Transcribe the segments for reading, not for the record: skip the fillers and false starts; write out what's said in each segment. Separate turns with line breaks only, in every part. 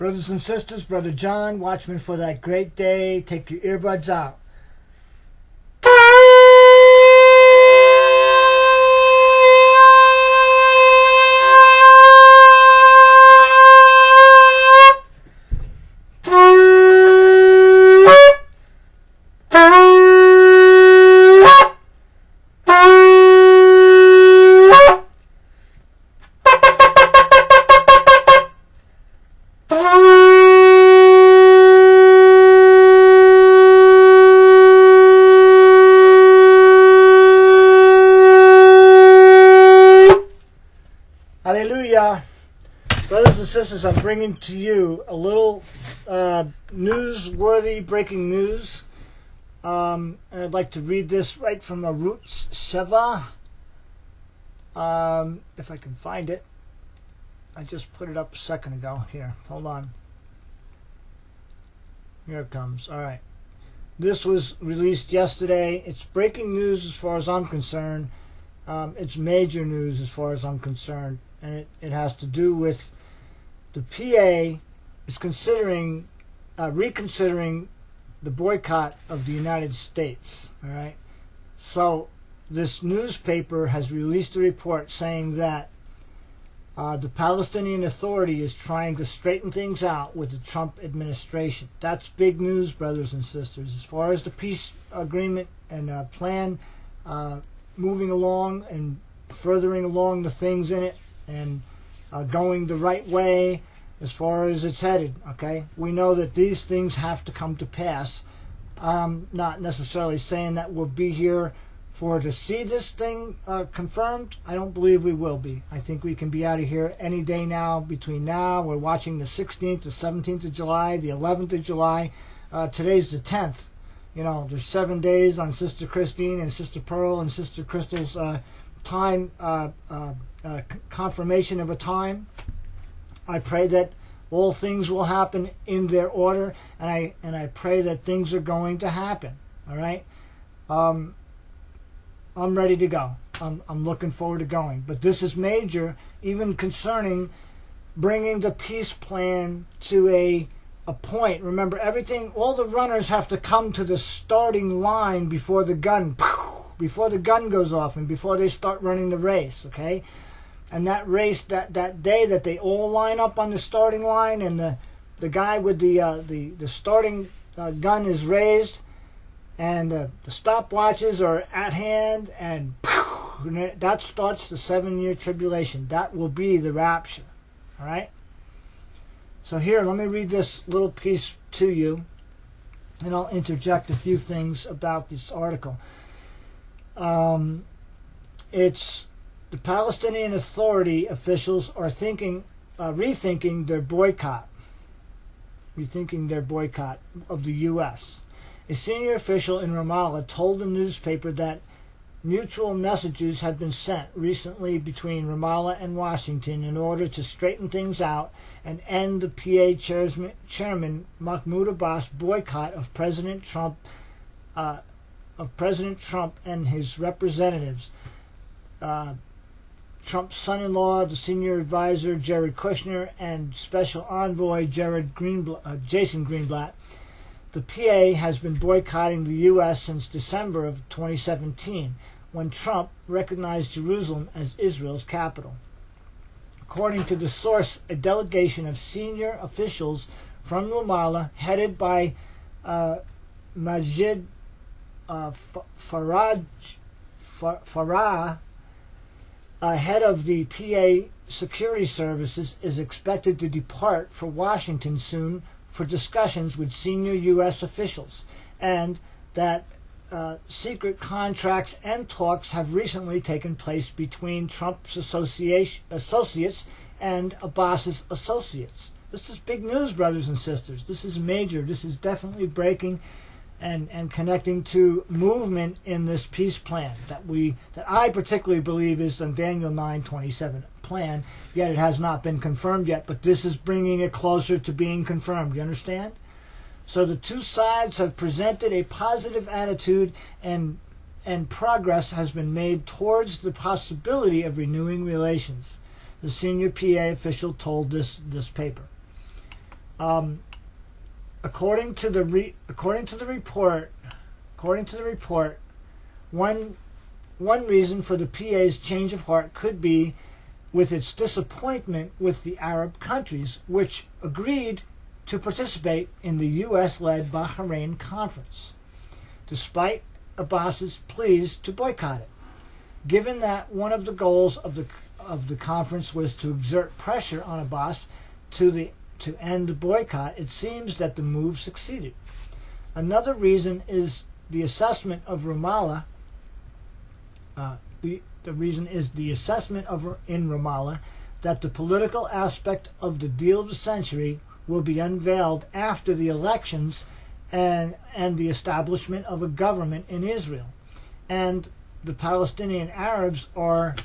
Brothers and sisters, Brother John, watchmen for that great day. Take your earbuds out. Hallelujah. Brothers and sisters, I'm bringing to you a little newsworthy breaking news. And I'd like to read this right from Arutz Sheva. If I can find it. I just put it up a second ago. Here, hold on. Here it comes. All right. This was released yesterday. It's breaking news as far as I'm concerned. It's major news as far as I'm concerned. And it has to do with the PA is considering, reconsidering the boycott of the United States. All right. So this newspaper has released a report saying that the Palestinian Authority is trying to straighten things out with the Trump administration. That's big news, brothers and sisters. As far as the peace agreement and plan moving along and furthering along the things in it, and going the right way as far as it's headed, okay? We know that these things have to come to pass. Not necessarily saying that we'll be here to see this thing confirmed. I don't believe we will be. I think we can be out of here any day now. Between now, we're watching the 16th, the 17th of July, the 11th of July. Today's the 10th. You know, there's 7 days on Sister Christine and Sister Pearl and Sister Crystal's time confirmation of a time. I pray that all things will happen in their order, and I pray that things are going to happen. All right. I'm ready to go. I'm looking forward to going. But this is major, even concerning bringing the peace plan to a point. Remember, everything, all the runners have to come to the starting line before the gun goes off and before they start running the race, okay? And that race, that day that they all line up on the starting line and the guy with the starting gun is raised and the stopwatches are at hand, and that starts the 7-year tribulation. That will be the rapture, all right? So here, let me read this little piece to you, and I'll interject a few things about this article. It's the Palestinian Authority officials are rethinking their boycott of the U.S. A senior official in Ramallah told the newspaper that mutual messages had been sent recently between Ramallah and Washington in order to straighten things out and end the PA chairman Mahmoud Abbas' boycott of President Trump and his representatives. Trump's son-in-law, the senior advisor Jared Kushner, and special envoy Jason Greenblatt. The PA has been boycotting the U.S. since December of 2017, when Trump recognized Jerusalem as Israel's capital. According to the source, a delegation of senior officials from Ramallah, headed by Majid Farah, head of the PA Security Services, is expected to depart for Washington soon for discussions with senior U.S. officials, and that secret contracts and talks have recently taken place between Trump's associates and Abbas's associates. This is big news, brothers and sisters. This is major. This is definitely breaking and connecting to movement in this peace plan that I particularly believe is the Daniel 9:27 plan, yet it has not been confirmed yet, but this is bringing it closer to being confirmed. You understand? So the two sides have presented a positive attitude, and progress has been made towards the possibility of renewing relations, the senior PA official told this paper. According to the report, one reason for the PA's change of heart could be with its disappointment with the Arab countries, which agreed to participate in the U.S.-led Bahrain conference, despite Abbas's pleas to boycott it. Given that one of the goals of the conference was to exert pressure on Abbas to end the boycott, it seems that the move succeeded. Another reason is the assessment of Ramallah. The reason is the assessment in Ramallah that the political aspect of the deal of the century will be unveiled after the elections and the establishment of a government in Israel. And the Palestinian Arabs are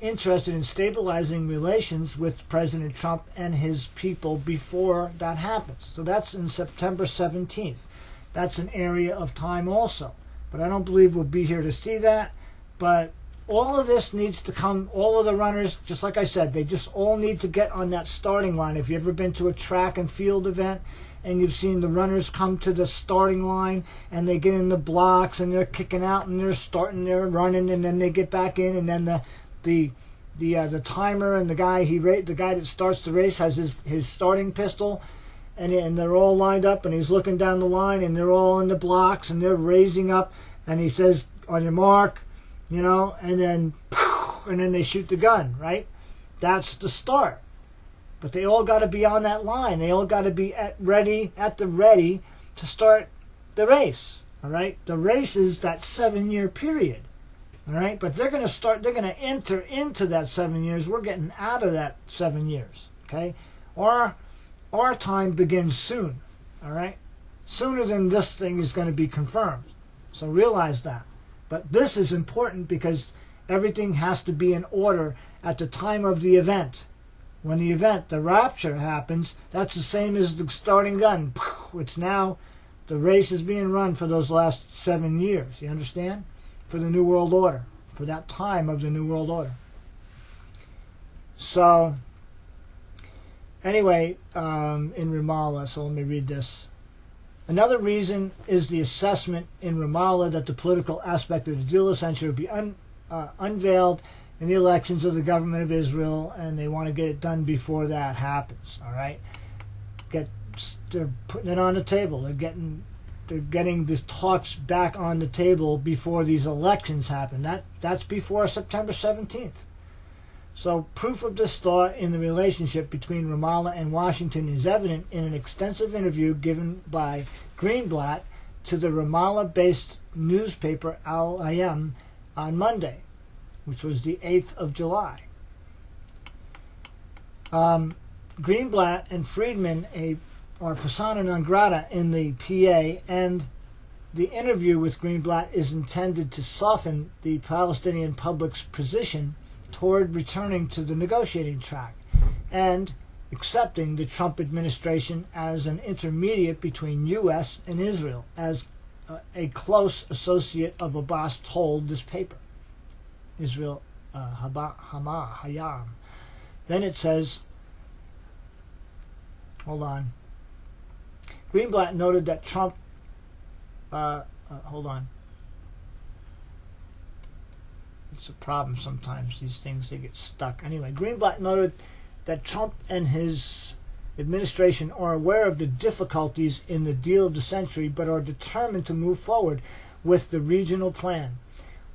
interested in stabilizing relations with President Trump and his people before that happens. So that's in September 17th. That's an area of time also. But I don't believe we'll be here to see that. But all of this needs to come, all of the runners, just like I said, they just all need to get on that starting line. If you've ever been to a track and field event and you've seen the runners come to the starting line and they get in the blocks and they're kicking out and they're running, and then they get back in, and then the timer and the guy that starts the race has his starting pistol, and they're all lined up, and he's looking down the line, and they're all in the blocks and they're raising up, and he says, on your mark, and then they shoot the gun, right? That's the start. But they all got to be on that line. They all got to be at the ready to start the race, all right? The race is that 7-year period, all right? But they're going to enter into that 7 years. We're getting out of that 7 years, okay? Our time begins soon, all right? Sooner than this thing is going to be confirmed. So realize that. But this is important because everything has to be in order at the time of the event. When the rapture happens, that's the same as the starting gun. It's now, the race is being run for those last 7 years. You understand? For the New World Order. For that time of the New World Order. So, anyway, in Ramallah, so let me read this. Another reason is the assessment in Ramallah that the political aspect of the deal essentially will be unveiled in the elections of the government of Israel, and they want to get it done before that happens. All right, they're putting it on the table. They're getting the talks back on the table before these elections happen. That's before September 17th. So proof of this thought in the relationship between Ramallah and Washington is evident in an extensive interview given by Greenblatt to the Ramallah-based newspaper Al-Ayam on Monday, which was the 8th of July. Greenblatt and Friedman are persona non grata in the PA, and the interview with Greenblatt is intended to soften the Palestinian public's position toward returning to the negotiating track and accepting the Trump administration as an intermediate between U.S. and Israel, as a close associate of Abbas told this paper. Israel Hayam. Then it says, hold on. Greenblatt noted that Trump, hold on. It's a problem sometimes. These things, they get stuck. Anyway, Greenblatt noted that Trump and his administration are aware of the difficulties in the deal of the century, but are determined to move forward with the regional plan.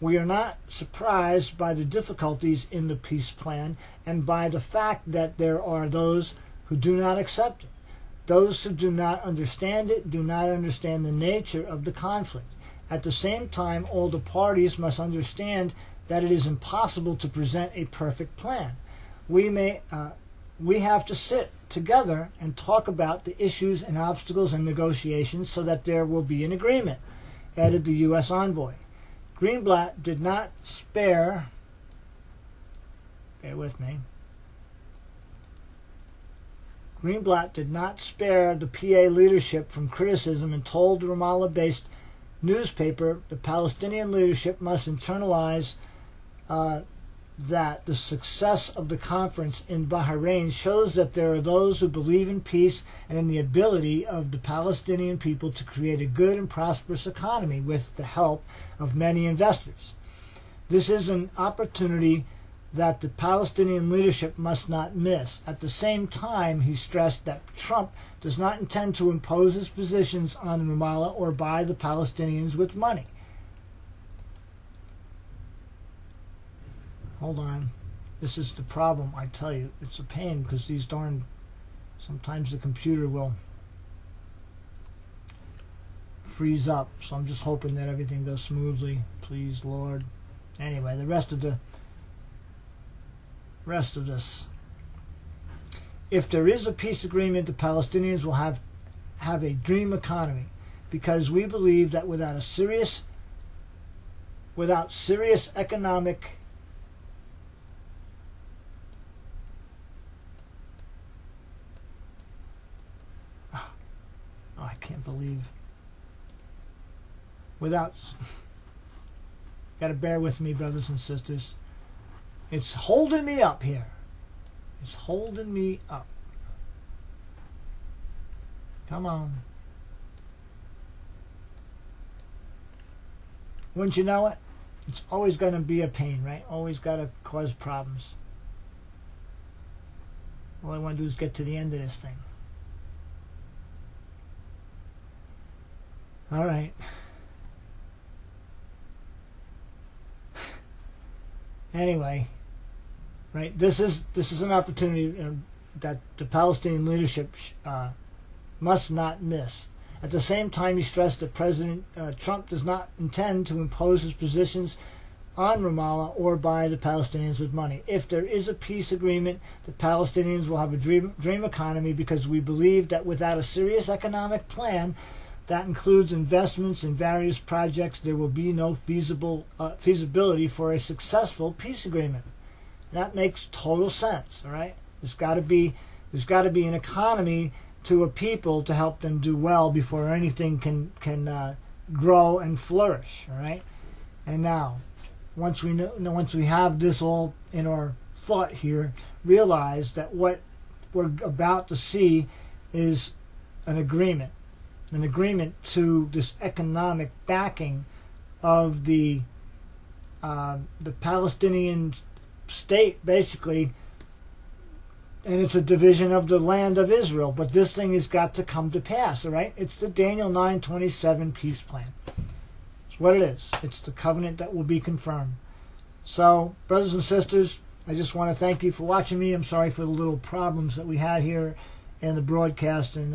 We are not surprised by the difficulties in the peace plan and by the fact that there are those who do not accept it. Those who do not understand it do not understand the nature of the conflict. At the same time, all the parties must understand that it is impossible to present a perfect plan. We have to sit together and talk about the issues and obstacles and negotiations so that there will be an agreement, added the U.S. envoy. Greenblatt did not spare, bear with me, Greenblatt did not spare the PA leadership from criticism and told the Ramallah-based newspaper the Palestinian leadership must internalize that the success of the conference in Bahrain shows that there are those who believe in peace and in the ability of the Palestinian people to create a good and prosperous economy with the help of many investors. This is an opportunity that the Palestinian leadership must not miss. At the same time, he stressed that Trump does not intend to impose his positions on Ramallah or buy the Palestinians with money. Hold on. This is the problem, I tell you. It's a pain because these sometimes the computer will freeze up. So I'm just hoping that everything goes smoothly. Please, Lord. Anyway, the rest of this. If there is a peace agreement, the Palestinians will have a dream economy, because we believe that without serious economic I can't believe. Gotta bear with me, brothers and sisters. It's holding me up here. It's holding me up. Come on. Wouldn't you know it? It's always going to be a pain, right? Always got to cause problems. All I want to do is get to the end of this thing. All right. Anyway, right? This is an opportunity that the Palestinian leadership must not miss. At the same time, he stressed that President Trump does not intend to impose his positions on Ramallah or buy the Palestinians with money. If there is a peace agreement, the Palestinians will have a dream economy, because we believe that without a serious economic plan that includes investments in various projects, there will be no feasibility for a successful peace agreement. That makes total sense, all right? There's got to be an economy to a people to help them do well before anything can grow and flourish, all right? And now, once we have this all in our thought here, realize that what we're about to see is an agreement to this economic backing of the Palestinian state, basically, and it's a division of the land of Israel. But this thing has got to come to pass, all right? It's the Daniel 9:27 peace plan. It's what it is. It's the covenant that will be confirmed. So, brothers and sisters, I just want to thank you for watching me. I'm sorry for the little problems that we had here in the broadcast, and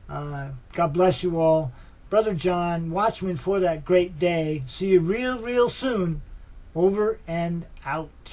God bless you all. Brother John, watchman for that great day. See you real soon. Over and out.